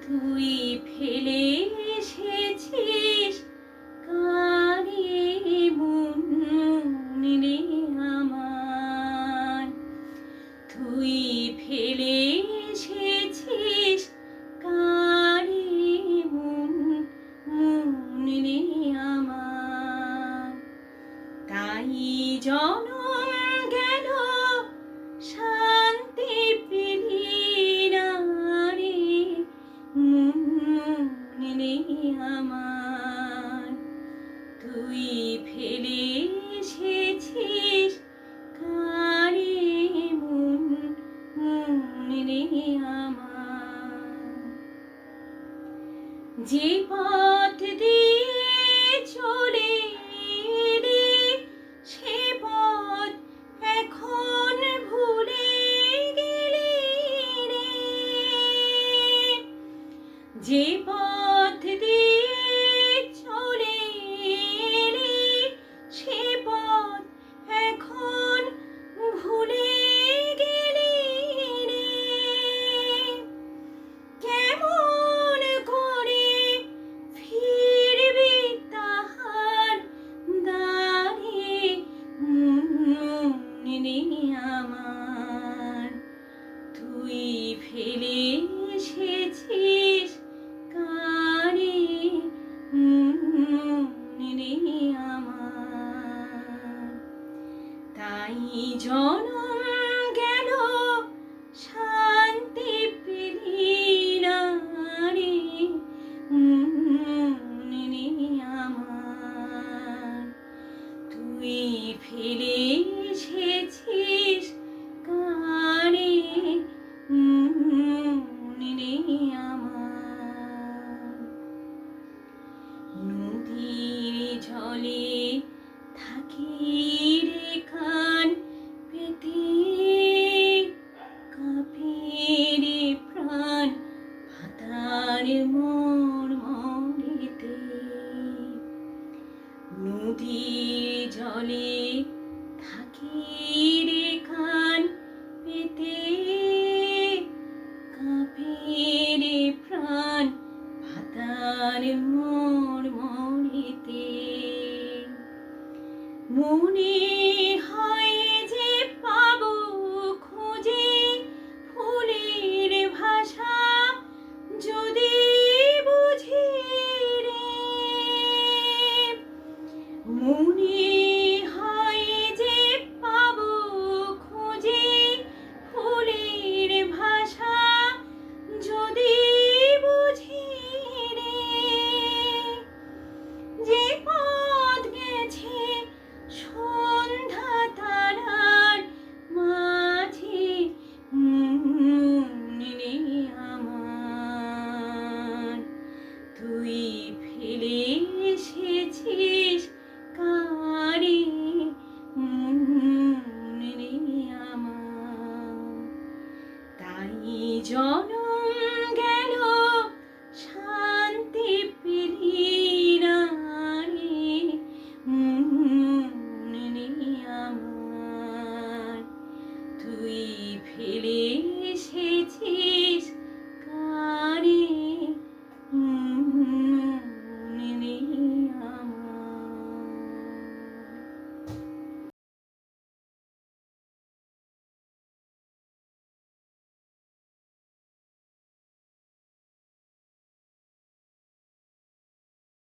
তুই ফেলে এসেছিস কারে মন রে আমার। তুই ফেলে এসেছিস কারে মন রে আমার। তাই জনম গেল শান্তি পেলি না রে মন রে আমার। তুই ফেলে এসেছিস কারে মন রে আমার। যে পথ দিয়ে চলে এলি সে পথ এখন ভুলে গেলি রে। যে পথ দিয়ে চলে এলি সে পথ এখন ভুলে গেলি রে। কেমন করে ফিরবি তাহার দ্বারে মন রে আমার। তুই ফেলে এসেছিস কারে মন রে আমার। তাই জনম গেল শান্তি পেলি না রে মন রে আমার। তুই ফেলে এসেছিস কারে মন রে আমার। নদীর জলে থাকি রে কান পেতে কাঁপে রে প্রাণ ভাতার মোর মরেতে। নদীর জলে থাকি রে কান পেতে কাঁপে রে প্রাণ ভাতার মোর মরেতে। মনে হয় যে পাবো খুঁজে ফুলের ভাষা যদি বুঝি রে। মনে হয় যে পাবো খুঁজে ফুলের ভাষা যদি বুঝি রে। যে পথ গেছে সন্ধ্যা তারার মাঝে মন রে আমার। তুই ফেলে এসেছিস কারে মন রে আমার। তাই জনম গেল শান্তি পেলি না রে মন রে আমার। তুই ফেলে এসেছিস